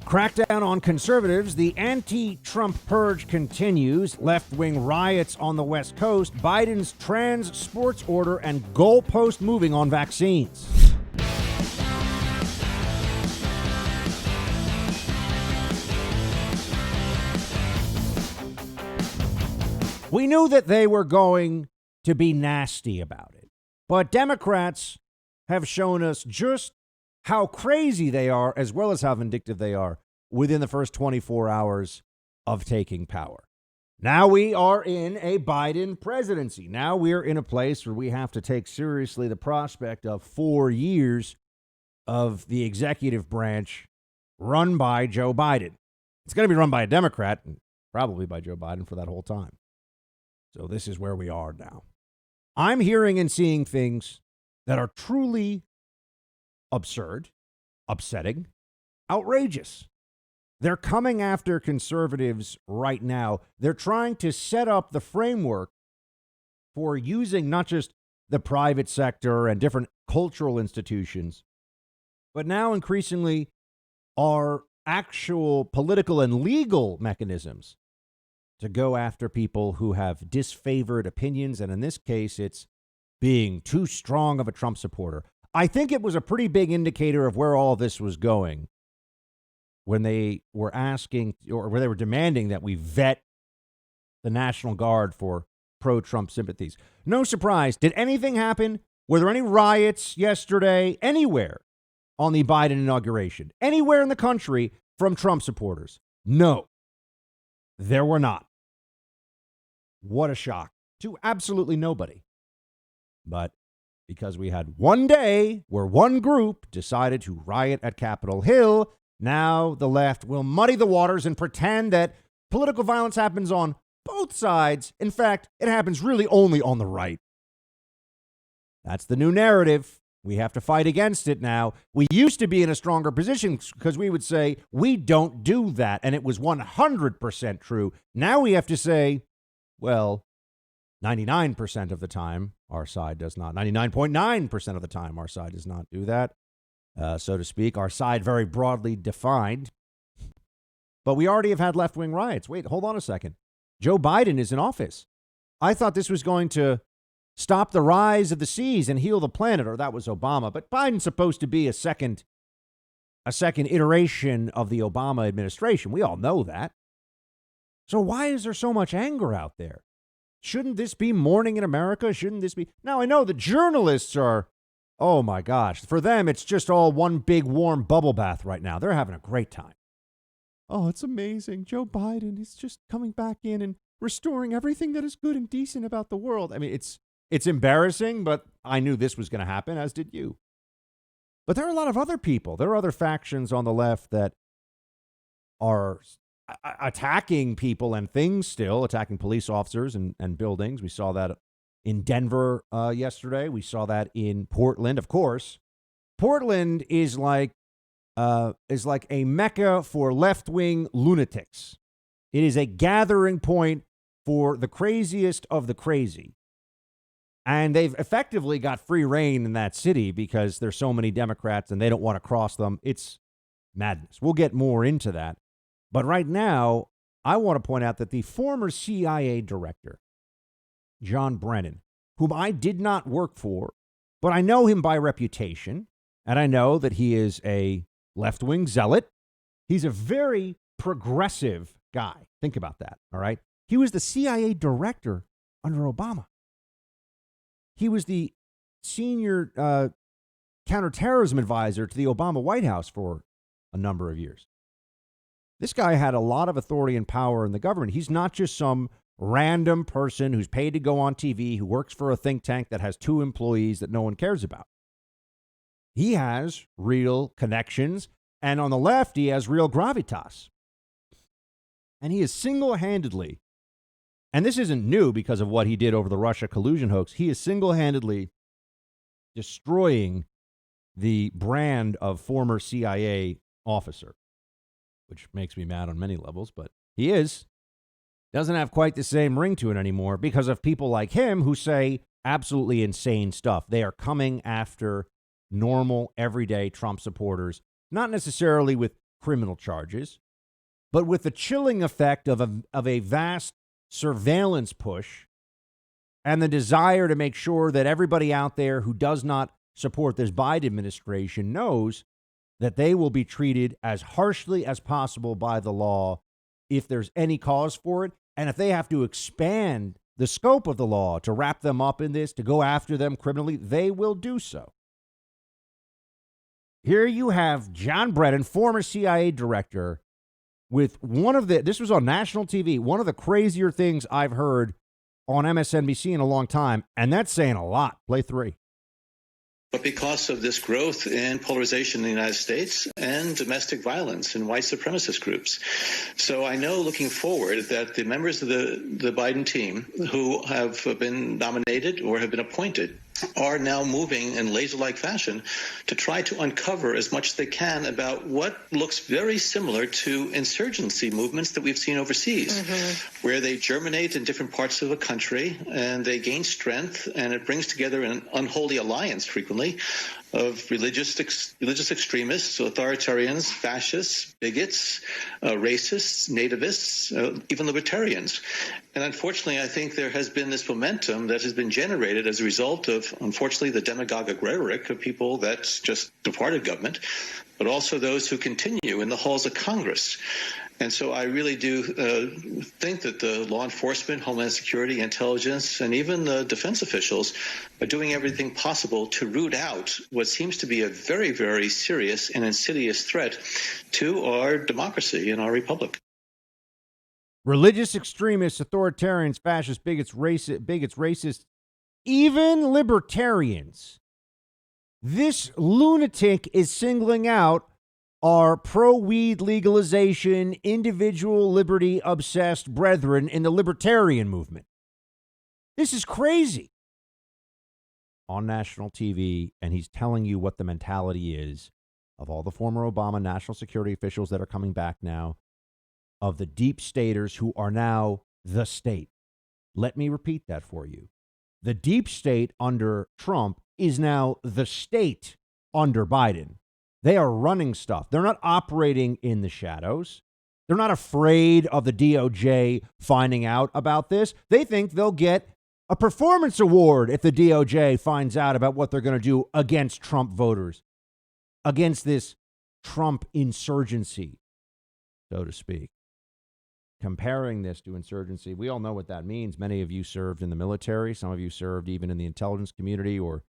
Crackdown on conservatives. The anti-Trump purge continues. Left-wing riots on the West Coast. Biden's trans sports order and goalpost moving on vaccines. We knew that they were going to be nasty about it. But Democrats have shown us just how crazy they are, as well as how vindictive they are, within the first 24 hours of taking power. Now we are in a Biden presidency. Now we're in a place where we have to take seriously the prospect of 4 years of the executive branch run by Joe Biden. It's going to be run by a Democrat, and probably by Joe Biden for that whole time. So this is where we are now. I'm hearing and seeing things that are truly absurd, upsetting, outrageous. They're coming after conservatives right now. They're trying to set up the framework for using not just the private sector and different cultural institutions, but now increasingly our actual political and legal mechanisms to go after people who have disfavored opinions. And in this case, it's being too strong of a Trump supporter. I think it was a pretty big indicator of where all this was going when they were asking, or where they were demanding, that we vet the National Guard for pro-Trump sympathies. No surprise. Did anything happen? Were there any riots yesterday anywhere on the Biden inauguration? Anywhere in the country from Trump supporters? No, there were not. What a shock to absolutely nobody. But because we had one day where one group decided to riot at Capitol Hill, now the left will muddy the waters and pretend that political violence happens on both sides. In fact, it happens really only on the right. That's the new narrative. We have to fight against it now. We used to be in a stronger position because we would say, we don't do that. And it was 100% true. Now we have to say, well, 99% of the time, our side does not. 99.9% of the time, our side does not do that, so to speak. Our side very broadly defined. But we already have had left-wing riots. Wait, hold on a second. Joe Biden is in office. I thought this was going to stop the rise of the seas and heal the planet, or that was Obama. But Biden's supposed to be a second iteration of the Obama administration. We all know that. So why is there so much anger out there? Shouldn't this be morning in America? Shouldn't this be? Now, I know the journalists are, oh my gosh, for them, it's just all one big warm bubble bath right now. They're having a great time. Oh, it's amazing. Joe Biden is just coming back in and restoring everything that is good and decent about the world. I mean, it's embarrassing, but I knew this was going to happen, as did you. But there are a lot of other people. There are other factions on the left that are attacking people and things still, attacking police officers and buildings. We saw that in Denver yesterday. We saw that in Portland, of course. Portland is like a mecca for left-wing lunatics. It is a gathering point for the craziest of the crazy. And they've effectively got free reign in that city because there's so many Democrats and they don't want to cross them. It's madness. We'll get more into that. But right now, I want to point out that the former CIA director, John Brennan, whom I did not work for, but I know him by reputation, and I know that he is a left-wing zealot. He's a very progressive guy. Think about that, all right? He was the CIA director under Obama. He was the senior counterterrorism advisor to the Obama White House for a number of years. This guy had a lot of authority and power in the government. He's not just some random person who's paid to go on TV, who works for a think tank that has 2 employees that no one cares about. He has real connections, and on the left, he has real gravitas. And he is single-handedly, and this isn't new because of what he did over the Russia collusion hoax, he is single-handedly destroying the brand of former CIA officer, which makes me mad on many levels, but he is. Doesn't have quite the same ring to it anymore because of people like him who say absolutely insane stuff. They are coming after normal, everyday Trump supporters, not necessarily with criminal charges, but with the chilling effect of a vast surveillance push and the desire to make sure that everybody out there who does not support this Biden administration knows that they will be treated as harshly as possible by the law if there's any cause for it. And if they have to expand the scope of the law to wrap them up in this, to go after them criminally, they will do so. Here you have John Brennan, former CIA director, with this was on national TV, one of the crazier things I've heard on MSNBC in a long time, and that's saying a lot. Play 3. But because of this growth in polarization in the United States and domestic violence in white supremacist groups. So I know looking forward that the members of the Biden team who have been nominated or have been appointed are now moving in laser-like fashion to try to uncover as much as they can about what looks very similar to insurgency movements that we've seen overseas, where they germinate in different parts of the country and they gain strength, and it brings together an unholy alliance frequently of religious extremists, authoritarians, fascists, bigots, racists, nativists, even libertarians. And unfortunately, I think there has been this momentum that has been generated as a result of, unfortunately, the demagogic rhetoric of people that just departed government, but also those who continue in the halls of Congress. And so I really do think that the law enforcement, Homeland Security, intelligence, and even the defense officials are doing everything possible to root out what seems to be a very, very serious and insidious threat to our democracy and our republic. Religious extremists, authoritarians, fascists, bigots, racists, even libertarians. This lunatic is singling out our pro-weed legalization, individual liberty-obsessed brethren in the libertarian movement. This is crazy. On national TV, and he's telling you what the mentality is of all the former Obama national security officials that are coming back now, of the deep staters who are now the state. Let me repeat that for you. The deep state under Trump is now the state under Biden. They are running stuff. They're not operating in the shadows. They're not afraid of the DOJ finding out about this. They think they'll get a performance award if the DOJ finds out about what they're going to do against Trump voters, against this Trump insurgency, so to speak. Comparing this to insurgency, we all know what that means. Many of you served in the military. Some of you served even in the intelligence community or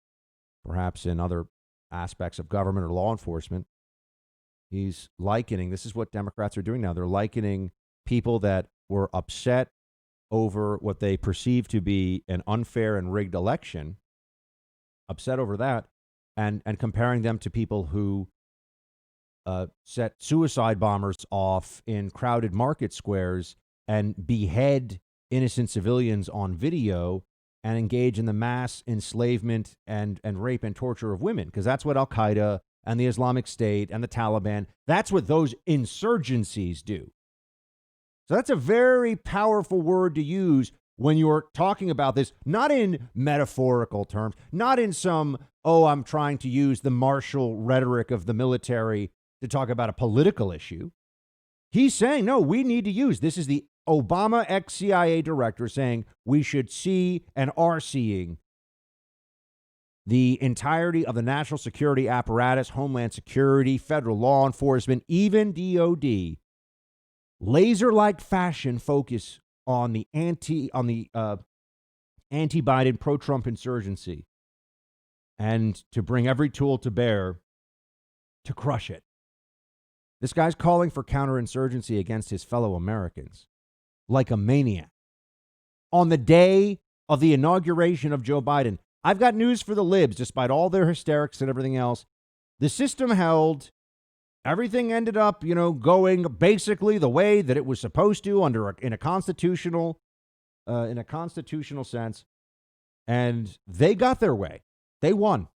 perhaps in other aspects of government or law enforcement. He's likening, this is what Democrats are doing now. They're likening people that were upset over what they perceive to be an unfair and rigged election, upset over that, and comparing them to people who set suicide bombers off in crowded market squares and behead innocent civilians on video and engage in the mass enslavement and rape and torture of women, because that's what Al-Qaeda and the Islamic State and the Taliban, that's what those insurgencies do. So that's a very powerful word to use when you're talking about this, not in metaphorical terms, not in some, I'm trying to use the martial rhetoric of the military to talk about a political issue. He's saying, no, we need to use, this is the Obama ex-CIA director saying we should see and are seeing the entirety of the national security apparatus, Homeland Security, federal law enforcement, even DOD, laser-like fashion focus on the anti-Biden, pro-Trump insurgency, and to bring every tool to bear to crush it. This guy's calling for counterinsurgency against his fellow Americans like a maniac. On the day of the inauguration of Joe Biden, I've got news for the libs, despite all their hysterics and everything else. The system held. Everything ended up, going basically the way that it was supposed to in a constitutional sense. And they got their way. They won.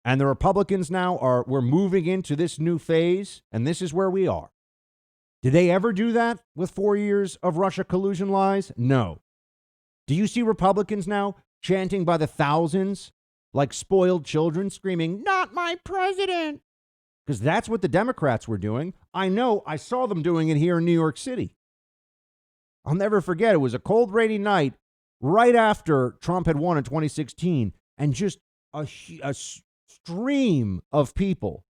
And the Republicans now we're moving into this new phase, and this is where we are. Did they ever do that with 4 years of Russia collusion lies? No. Do you see Republicans now chanting by the thousands like spoiled children, screaming, "Not my president"? because that's what the Democrats were doing. I know, I saw them doing it here in New York City. I'll never forget, it was a cold, rainy night right after Trump had won in 2016, and just a stream of people,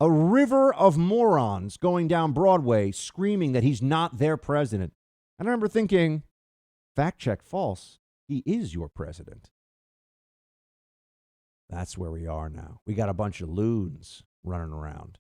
a river of morons going down Broadway screaming that he's not their president. And I remember thinking, fact check, false. He is your president. That's where we are now. We got a bunch of loons running around.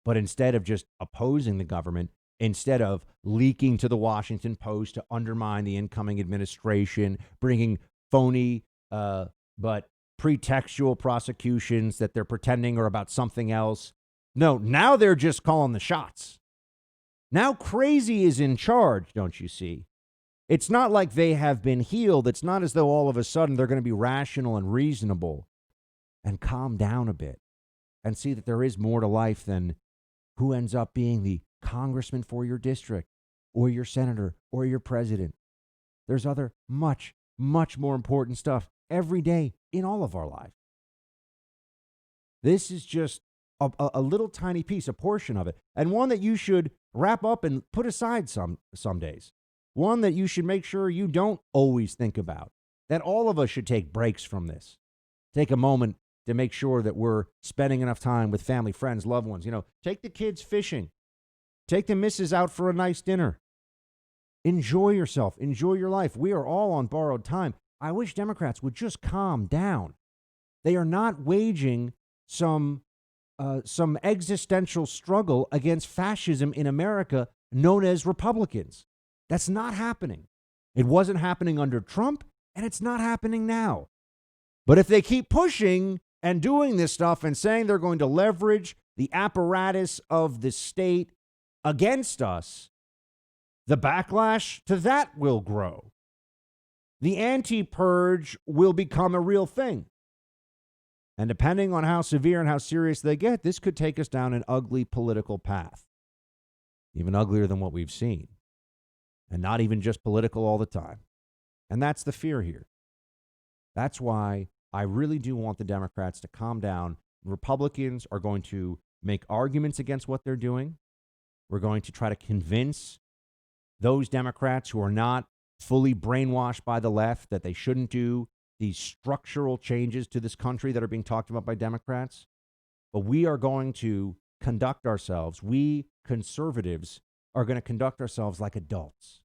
But instead of just opposing the government, instead of leaking to the Washington Post to undermine the incoming administration, bringing phony but pretextual prosecutions that they're pretending are about something else. No, now they're just calling the shots. Now crazy is in charge, don't you see? It's not like they have been healed. It's not as though all of a sudden they're going to be rational and reasonable and calm down a bit and see that there is more to life than who ends up being the congressman for your district or your senator or your president. There's other much, much more important stuff every day in all of our lives. This is just a little tiny piece, a portion of it, and one that you should wrap up and put aside some days. One that you should make sure you don't always think about, that all of us should take breaks from this. Take a moment to make sure that we're spending enough time with family, friends, loved ones. You know, take the kids fishing. Take the missus out for a nice dinner. Enjoy yourself. Enjoy your life. We are all on borrowed time. I wish Democrats would just calm down. They are not waging some existential struggle against fascism in America known as Republicans. That's not happening. It wasn't happening under Trump, and it's not happening now. But if they keep pushing and doing this stuff and saying they're going to leverage the apparatus of the state against us, the backlash to that will grow. The anti-purge will become a real thing. And depending on how severe and how serious they get, this could take us down an ugly political path. Even uglier than what we've seen. And not even just political all the time. And that's the fear here. That's why I really do want the Democrats to calm down. Republicans are going to make arguments against what they're doing. We're going to try to convince those Democrats who are not fully brainwashed by the left that they shouldn't do these structural changes to this country that are being talked about by Democrats. But we are going to conduct ourselves, we conservatives are going to conduct ourselves like adults,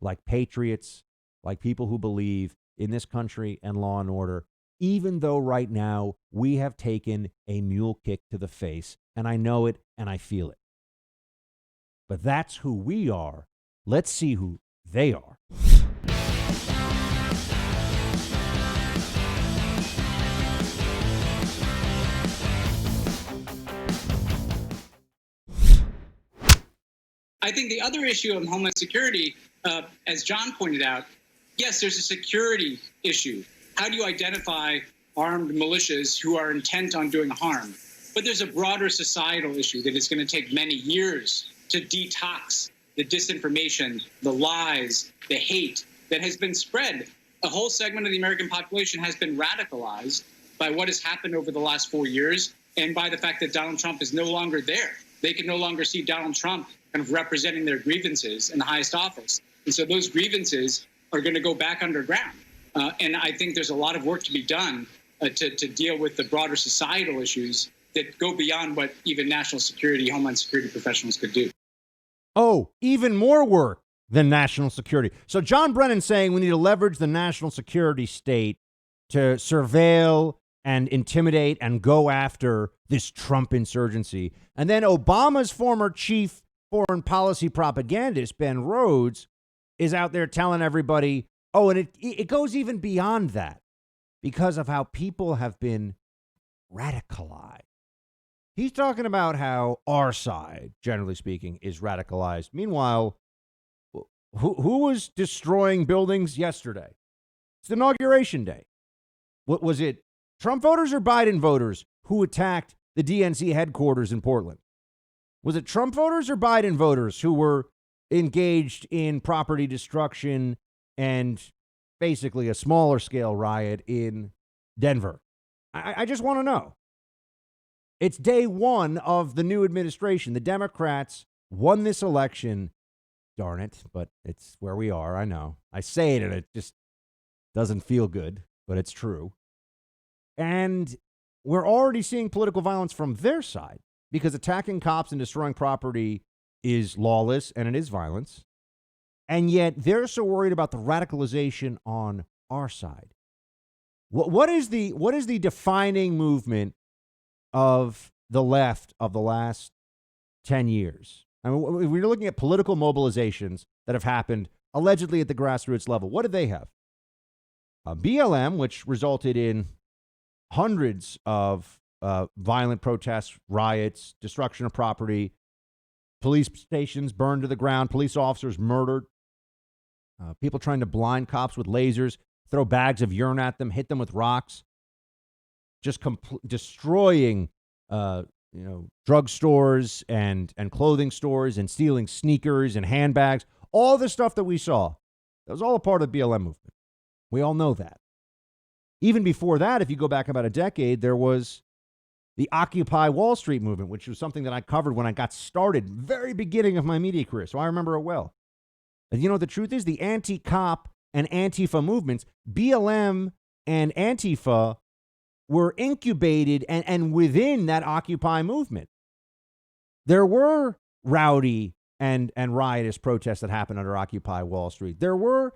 like patriots, like people who believe in this country and law and order, even though right now we have taken a mule kick to the face, and I know it and I feel it. But that's who we are. Let's see who they are. I think the other issue of homeland security, as John pointed out, yes, there's a security issue. How do you identify armed militias who are intent on doing harm? But there's a broader societal issue that is going to take many years to detox the disinformation, the lies, the hate that has been spread. A whole segment of the American population has been radicalized by what has happened over the last 4 years and by the fact that Donald Trump is no longer there. They can no longer see Donald Trump kind of representing their grievances in the highest office. And so those grievances are going to go back underground. And I think there's a lot of work to be done to deal with the broader societal issues that go beyond what even national security, homeland security professionals could do. Oh, even more work than national security. So John Brennan's saying we need to leverage the national security state to surveil and intimidate and go after this Trump insurgency. And then Obama's former chief foreign policy propagandist, Ben Rhodes, is out there telling everybody, oh, and it goes even beyond that because of how people have been radicalized. He's talking about how our side, generally speaking, is radicalized. Meanwhile, who was destroying buildings yesterday? It's the inauguration day. What was it? Trump voters or Biden voters who attacked the DNC headquarters in Portland? Was it Trump voters or Biden voters who were engaged in property destruction and basically a smaller scale riot in Denver? I just want to know. It's day one of the new administration. The Democrats won this election. Darn it, but it's where we are. I know. I say it and it just doesn't feel good, but it's true. And we're already seeing political violence from their side because attacking cops and destroying property is lawless and it is violence. And yet they're so worried about the radicalization on our side. What is the defining movement of the left of the last 10 years? I mean, we're looking at political mobilizations that have happened allegedly at the grassroots level. What did they have? BLM, which resulted in hundreds of violent protests, riots, destruction of property, police stations burned to the ground, police officers murdered, people trying to blind cops with lasers, throw bags of urine at them, hit them with rocks, just destroying drugstores and clothing stores and stealing sneakers and handbags. All the stuff that we saw, that was all a part of the BLM movement. We all know that. Even before that, if you go back about a decade, there was the Occupy Wall Street movement, which was something that I covered when I got started, very beginning of my media career, so I remember it well. And you know, the truth is the anti-cop and Antifa movements, BLM and Antifa, were incubated and within that Occupy movement. There were rowdy and riotous protests that happened under Occupy Wall Street. There were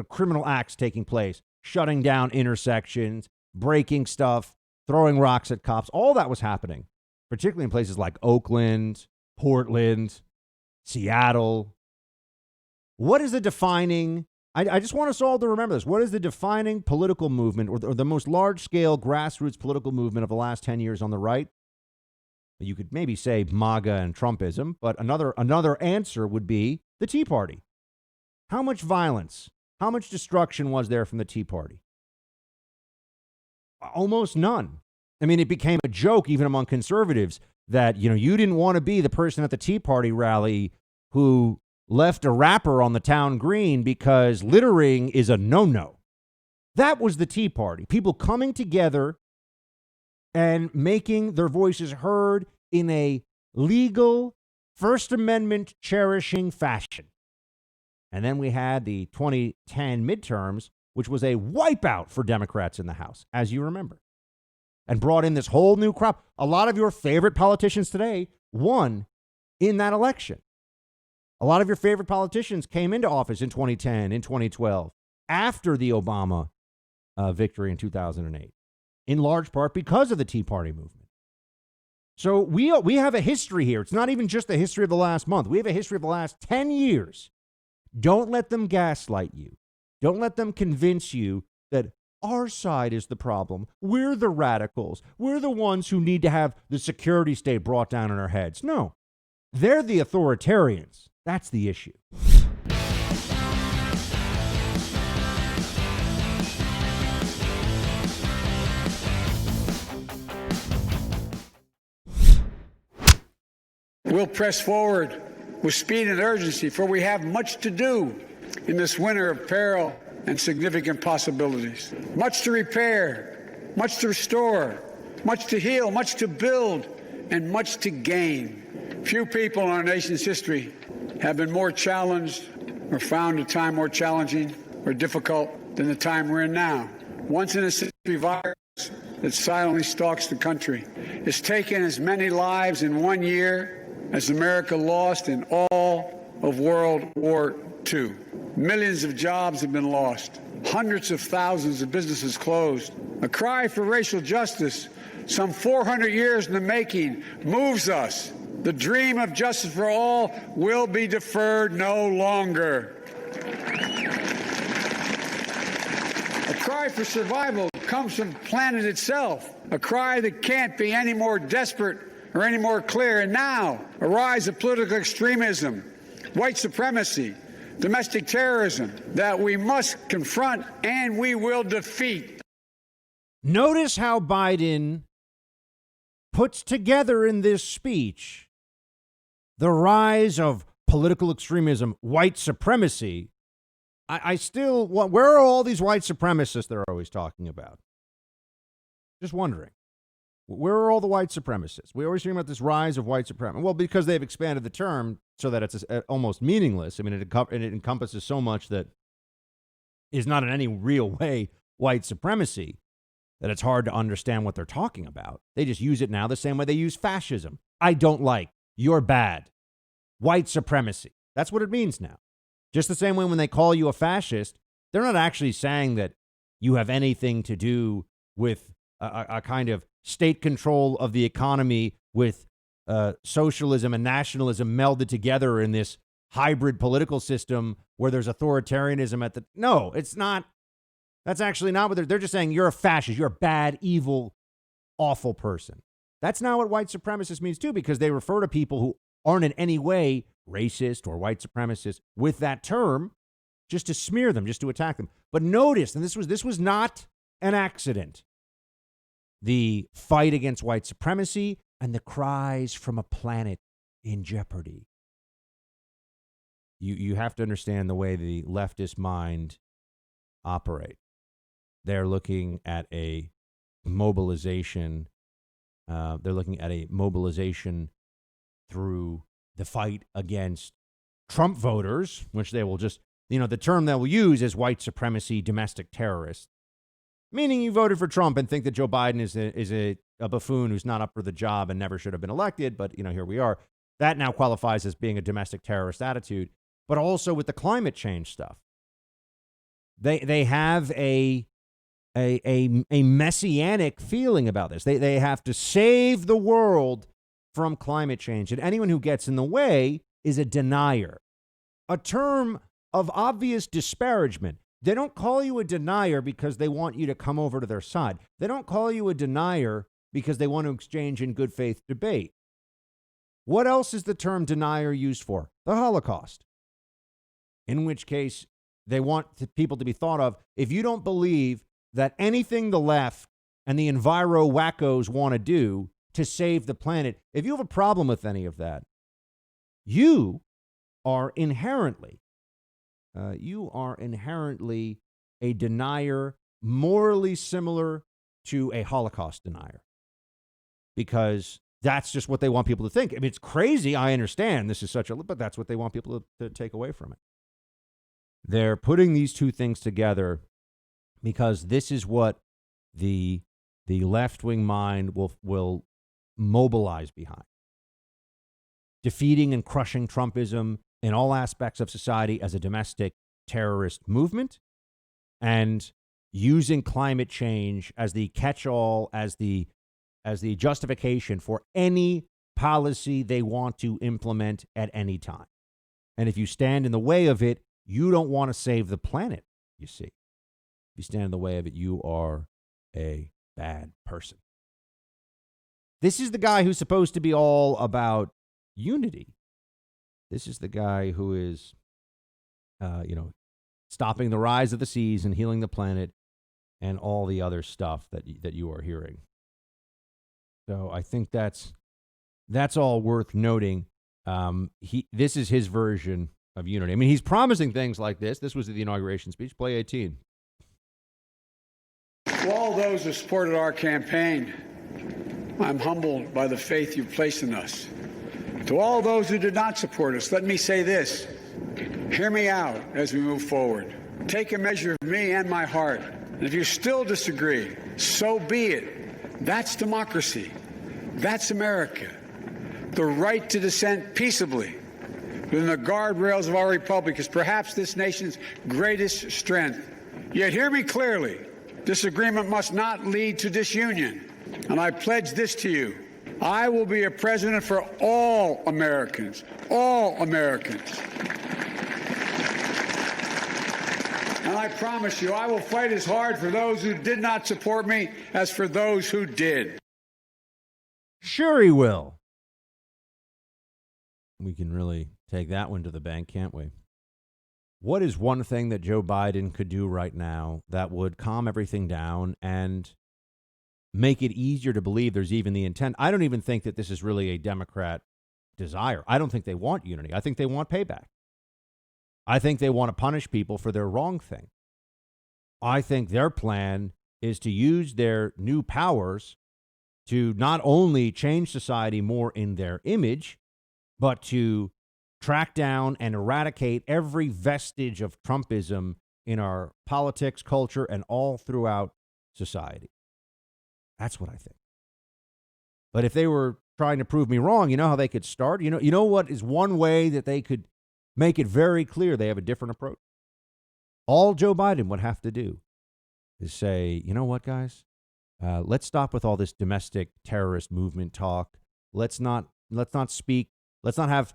criminal acts taking place, shutting down intersections, breaking stuff, throwing rocks at cops. All that was happening, particularly in places like Oakland, Portland, Seattle. What is the defining, I just want us all to remember this, what is the defining political movement or the most large-scale grassroots political movement of the last 10 years on the right? You could maybe say MAGA and Trumpism, but another answer would be the Tea Party. How much violence, how much destruction was there from the Tea Party? Almost none. I mean, it became a joke even among conservatives that, you didn't want to be the person at the Tea Party rally who left a wrapper on the town green because littering is a no-no. That was the Tea Party. People coming together and making their voices heard in a legal, First Amendment cherishing fashion. And then we had the 2010 midterms, which was a wipeout for Democrats in the House, as you remember, and brought in this whole new crop. A lot of your favorite politicians today won in that election. A lot of your favorite politicians came into office in 2010, in 2012, after the Obama victory in 2008, in large part because of the Tea Party movement. So we have a history here. It's not even just the history of the last month. We have a history of the last 10 years. Don't let them gaslight you. Don't let them convince you that our side is the problem. We're the radicals. We're the ones who need to have the security state brought down on our heads. No, they're the authoritarians. That's the issue. We'll press forward with speed and urgency, for we have much to do in this winter of peril and significant possibilities. Much to repair, much to restore, much to heal, much to build, and much to gain. Few people in our nation's history have been more challenged or found a time more challenging or difficult than the time we're in now. Once in a century virus that silently stalks the country. It's taken as many lives in 1 year as America lost in all of World War II. Millions of jobs have been lost. Hundreds of thousands of businesses closed. A cry for racial justice, some 400 years in the making, moves us. The dream of justice for all will be deferred no longer. A cry for survival comes from the planet itself, a cry that can't be any more desperate or any more clear. And now, a rise of political extremism, white supremacy, domestic terrorism that we must confront and we will defeat. Notice how Biden puts together in this speech the rise of political extremism, white supremacy. I still want, where are all these white supremacists they're always talking about? Just wondering. Where are all the white supremacists? We always hear about this rise of white supremacy. Well, because they've expanded the term so that it's almost meaningless. I mean, it encompasses so much that is not in any real way white supremacy that it's hard to understand what they're talking about. They just use it now the same way they use fascism. I don't like. You're bad. White supremacy. That's what it means now. Just the same way when they call you a fascist, they're not actually saying that you have anything to do with a kind of state control of the economy with socialism and nationalism melded together in this hybrid political system where there's authoritarianism at the... No, it's not. That's actually not what they're just saying. You're a fascist. You're a bad, evil, awful person. That's not what white supremacist means too, because they refer to people who aren't in any way racist or white supremacist with that term just to smear them, just to attack them. But notice, and this was not an accident, the fight against white supremacy and the cries from a planet in jeopardy. You have to understand the way the leftist mind operate. They're looking at a mobilization. They're looking at a mobilization through the fight against Trump voters, which they will just, the term they will use is white supremacy, domestic terrorists, meaning you voted for Trump and think that Joe Biden is a buffoon who's not up for the job and never should have been elected. But, here we are. That now qualifies as being a domestic terrorist attitude, but also with the climate change stuff. They have a messianic feeling about this. They have to save the world from climate change. And anyone who gets in the way is a denier, a term of obvious disparagement. They don't call you a denier because they want you to come over to their side. They don't call you a denier because they want to exchange in good faith debate. What else is the term denier used for? The Holocaust. In which case, they want people to be thought of. If you don't believe that anything the left and the enviro wackos want to do to save the planet, if you have a problem with any of that, you are inherently a denier morally similar to a Holocaust denier, because that's just what they want people to think. I mean, it's crazy. I understand this is but that's what they want people to take away from it. They're putting these two things together because this is what the left-wing mind will mobilize behind. Defeating and crushing Trumpism in all aspects of society as a domestic terrorist movement, and using climate change as the catch-all, as the justification for any policy they want to implement at any time. And if you stand in the way of it, you don't want to save the planet, you see. If you stand in the way of it, you are a bad person. This is the guy who's supposed to be all about unity. This is the guy who is, stopping the rise of the seas and healing the planet and all the other stuff that you are hearing. So I think that's all worth noting. This is his version of unity. I mean, he's promising things like this. This was the inauguration speech. Play 18. To all those who supported our campaign, I'm humbled by the faith you've placed in us. To all those who did not support us, let me say this. Hear me out as we move forward. Take a measure of me and my heart. And if you still disagree, so be it. That's democracy. That's America. The right to dissent peaceably within the guardrails of our republic is perhaps this nation's greatest strength. Yet hear me clearly. Disagreement must not lead to disunion. And I pledge this to you. I will be a president for all Americans. All Americans. And I promise you, I will fight as hard for those who did not support me as for those who did. Sure he will. We can really take that one to the bank, can't we? What is one thing that Joe Biden could do right now that would calm everything down and make it easier to believe there's even the intent? I don't even think that this is really a Democrat desire. I don't think they want unity. I think they want payback. I think they want to punish people for their wrong thing. I think their plan is to use their new powers to not only change society more in their image, but to track down and eradicate every vestige of Trumpism in our politics, culture, and all throughout society. That's what I think. But if they were trying to prove me wrong, you know how they could start? You know what is one way that they could make it very clear they have a different approach? All Joe Biden would have to do is say, you know what, guys? Let's stop with all this domestic terrorist movement talk. Let's not speak. Let's not have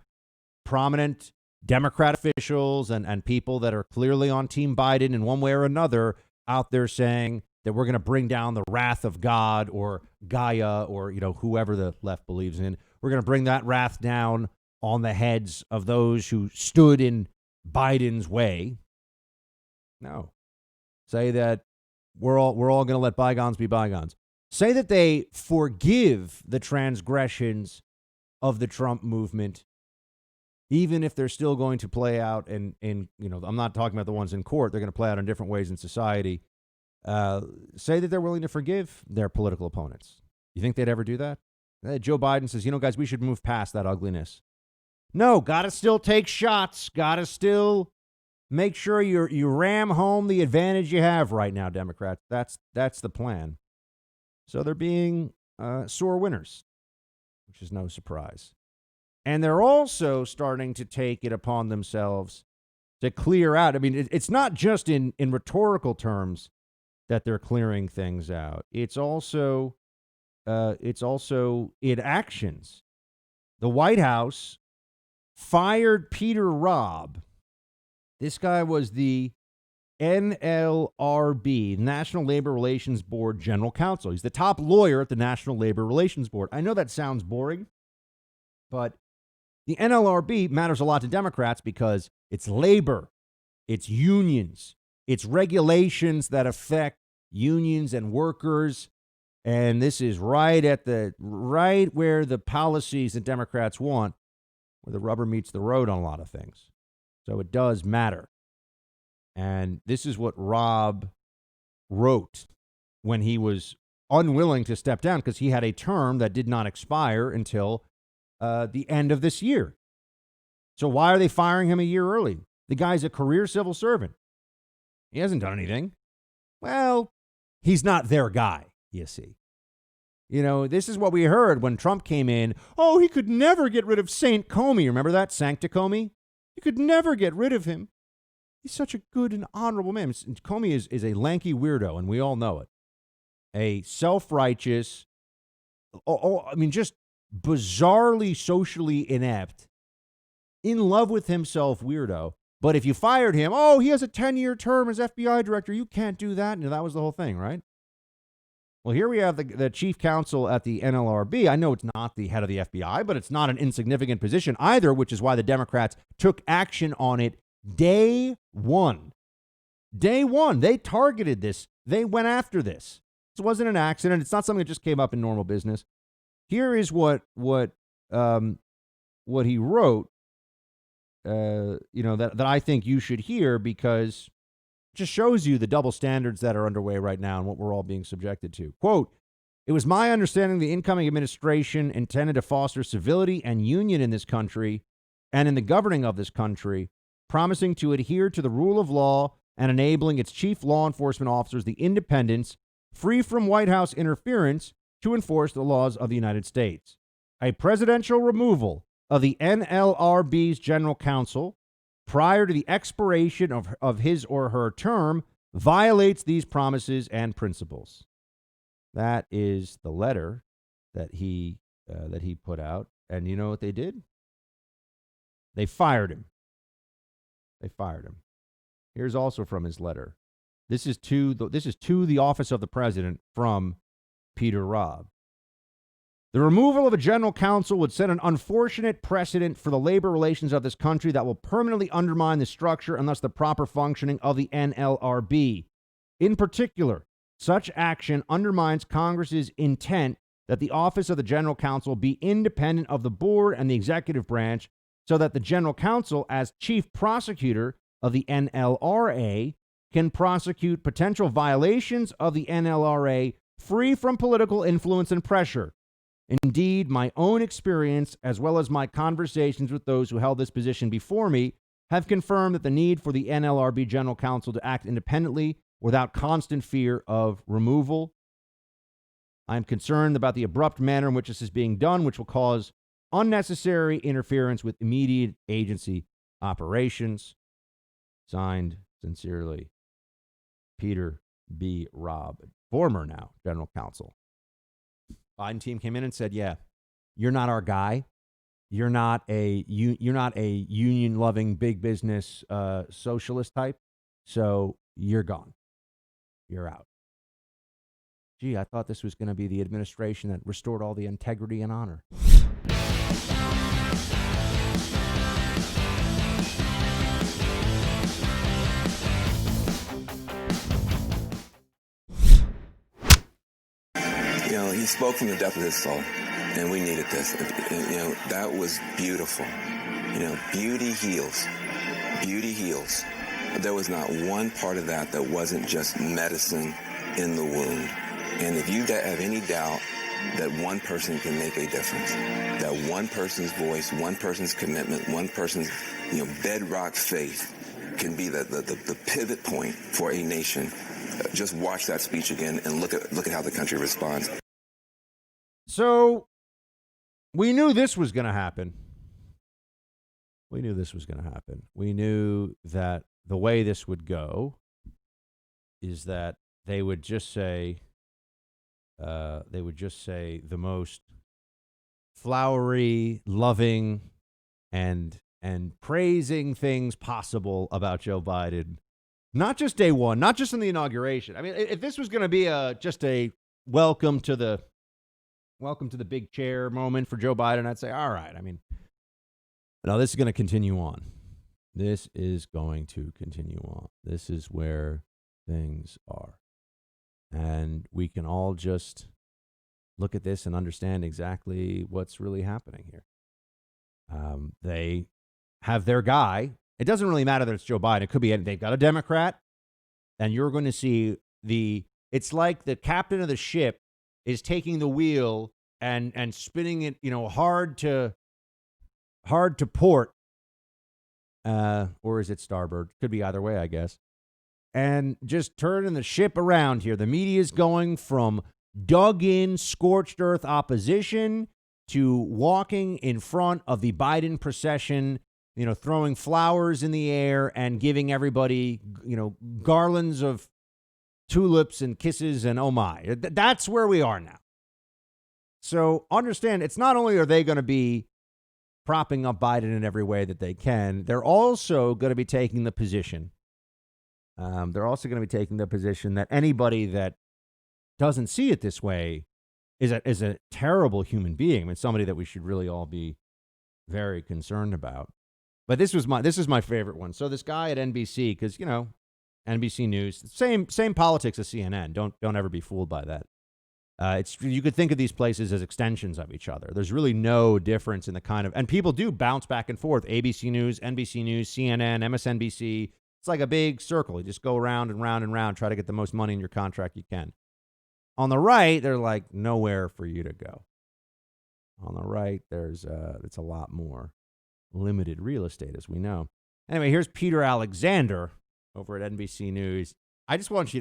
prominent Democrat officials and people that are clearly on Team Biden in one way or another out there saying that we're going to bring down the wrath of God or Gaia or, whoever the left believes in. We're going to bring that wrath down on the heads of those who stood in Biden's way. No. Say that we're all going to let bygones be bygones. Say that they forgive the transgressions of the Trump movement, even if they're still going to play out in I'm not talking about the ones in court. They're going to play out in different ways in society. Say that they're willing to forgive their political opponents. You think they'd ever do that? Joe Biden says, guys, we should move past that ugliness. No, got to still take shots. Got to still make sure you ram home the advantage you have right now, Democrats. That's the plan. So they're being sore winners, which is no surprise. And they're also starting to take it upon themselves to clear out. I mean, it's not just in rhetorical terms that they're clearing things out. It's also in actions. The White House fired Peter Robb. This guy was the NLRB, National Labor Relations Board General Counsel. He's the top lawyer at the National Labor Relations Board. I know that sounds boring, but the NLRB matters a lot to Democrats because it's labor, it's unions, it's regulations that affect unions and workers. And this is right where the policies that Democrats want, where the rubber meets the road on a lot of things. So it does matter. And this is what Robb wrote when he was unwilling to step down because he had a term that did not expire until the end of this year. So why are they firing him a year early? The guy's a career civil servant. He hasn't done anything. Well, he's not their guy, you see. This is what we heard when Trump came in. Oh, he could never get rid of Saint Comey. Remember that, Sancta Comey? You could never get rid of him. He's such a good and honorable man. Comey is a lanky weirdo, and we all know it. A self-righteous, just bizarrely socially inept, in love with himself weirdo. But if you fired him, he has a 10-year term as FBI director. You can't do that. And that was the whole thing, right? Well, here we have the chief counsel at the NLRB. I know it's not the head of the FBI, but it's not an insignificant position either, which is why the Democrats took action on it day one. Day one, they targeted this. They went after this. This wasn't an accident. It's not something that just came up in normal business. Here is what he wrote, that I think you should hear because it just shows you the double standards that are underway right now and what we're all being subjected to. Quote, "It was my understanding the incoming administration intended to foster civility and union in this country and in the governing of this country, promising to adhere to the rule of law and enabling its chief law enforcement officers the independence, free from White House interference, to enforce the laws of the United States. A presidential removal of the NLRB's general counsel prior to the expiration of his or her term violates these promises and principles." That is the letter that he put out. And you know what they did? They fired him. Here's also from his letter. This is to the office of the president from Peter Robb. "The removal of a general counsel would set an unfortunate precedent for the labor relations of this country that will permanently undermine the structure and thus the proper functioning of the NLRB. In particular, such action undermines Congress's intent that the office of the general counsel be independent of the board and the executive branch, so that the general counsel, as chief prosecutor of the NLRA, can prosecute potential violations of the NLRA free from political influence and pressure. Indeed, my own experience, as well as my conversations with those who held this position before me, have confirmed that the need for the NLRB General Counsel to act independently without constant fear of removal. I am concerned about the abrupt manner in which this is being done, which will cause unnecessary interference with immediate agency operations. Signed, sincerely, Peter B. Robb, former now General Counsel. Biden team came in and said, yeah, you're not our guy. You're not a union-loving big business socialist type, so you're gone. You're out. Gee, I thought this was going to be the administration that restored all the integrity and honor. You know, he spoke from the depth of his soul, and we needed this. And, you know, that was beautiful. You know, beauty heals. Beauty heals. There was not one part of that that wasn't just medicine in the wound. And if you have any doubt that one person can make a difference, that one person's voice, one person's commitment, one person's, you know, bedrock faith can be the pivot point for a nation, just watch that speech again and look at how the country responds. So we knew this was going to happen. We knew this was going to happen. We knew that the way this would go is that they would just say the most flowery, loving, and praising things possible about Joe Biden. Not just day one, not just in the inauguration. I mean, if this was going to be just a welcome to the big chair moment for Joe Biden, I'd say, all right. I mean, no, this is going to continue on. This is going to continue on. This is where things are. And we can all just look at this and understand exactly what's really happening here. They have their guy. It doesn't really matter that it's Joe Biden. It could be, they've got a Democrat, and you're going to see it's like the captain of the ship is taking the wheel and spinning it, you know, hard to port, or is it starboard? Could be either way, I guess. And just turning the ship around here. The media is going from dug-in, scorched earth opposition to walking in front of the Biden procession, you know, throwing flowers in the air and giving everybody, you know, garlands of tulips and kisses and oh my. That's where we are now. So understand, it's not only are they going to be propping up Biden in every way that they can, they're also going to be taking the position. That anybody that doesn't see it this way is a terrible human being. I mean, somebody that we should really all be very concerned about. But this is my favorite one. So this guy at NBC, because, you know, NBC News, same politics as CNN. Don't ever be fooled by that. You could think of these places as extensions of each other. There's really no difference in the kind of, and people do bounce back and forth. ABC News, NBC News, CNN, MSNBC. It's like a big circle. You just go around and round and round, try to get the most money in your contract you can. On the right, they're like nowhere for you to go. On the right, it's a lot more limited real estate, as we know. Anyway, here's Peter Alexander over at NBC News. I want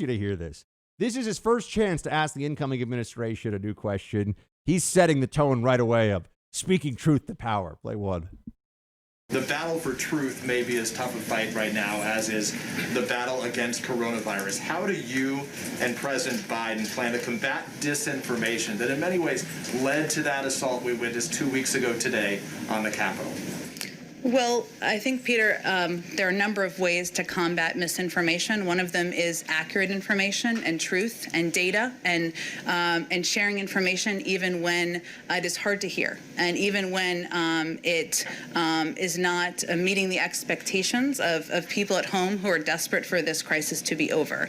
you to hear this. This is his first chance to ask the incoming administration a new question. He's setting the tone right away of speaking truth to power. Play one. The battle for truth may be as tough a fight right now as is the battle against coronavirus. How do you and President Biden plan to combat disinformation that in many ways led to that assault we witnessed 2 weeks ago today on the Capitol? Well, I think, Peter, there are a number of ways to combat misinformation. One of them is accurate information and truth and data and sharing information even when it is hard to hear and even when it is not meeting the expectations of people at home who are desperate for this crisis to be over.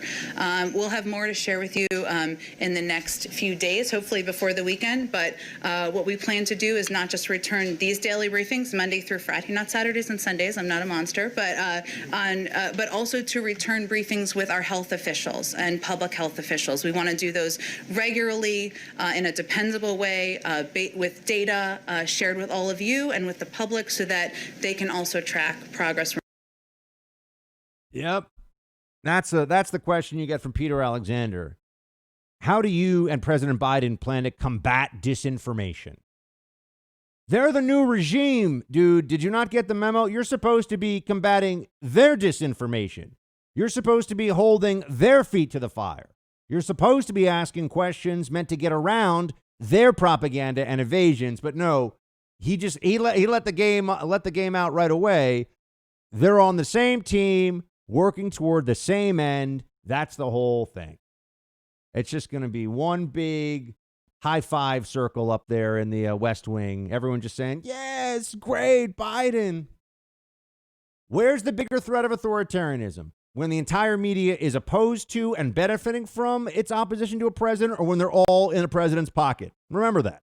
We'll have more to share with you in the next few days, hopefully before the weekend. But what we plan to do is not just return these daily briefings Monday through Friday, not not Saturdays and Sundays. I'm not a monster, but also to return briefings with our health officials and public health officials. We want to do those regularly in a dependable way with data shared with all of you and with the public so that they can also track progress. Yep. That's the question you get from Peter Alexander. How do you and President Biden plan to combat disinformation? They're the new regime, dude. Did you not get the memo? You're supposed to be combating their disinformation. You're supposed to be holding their feet to the fire. You're supposed to be asking questions meant to get around their propaganda and evasions. But no, he let the game out right away. They're on the same team, working toward the same end. That's the whole thing. It's just going to be one big high five circle up there in the West Wing. Everyone just saying, yes, great, Biden. Where's the bigger threat of authoritarianism? When the entire media is opposed to and benefiting from its opposition to a president, or when they're all in a president's pocket? Remember that.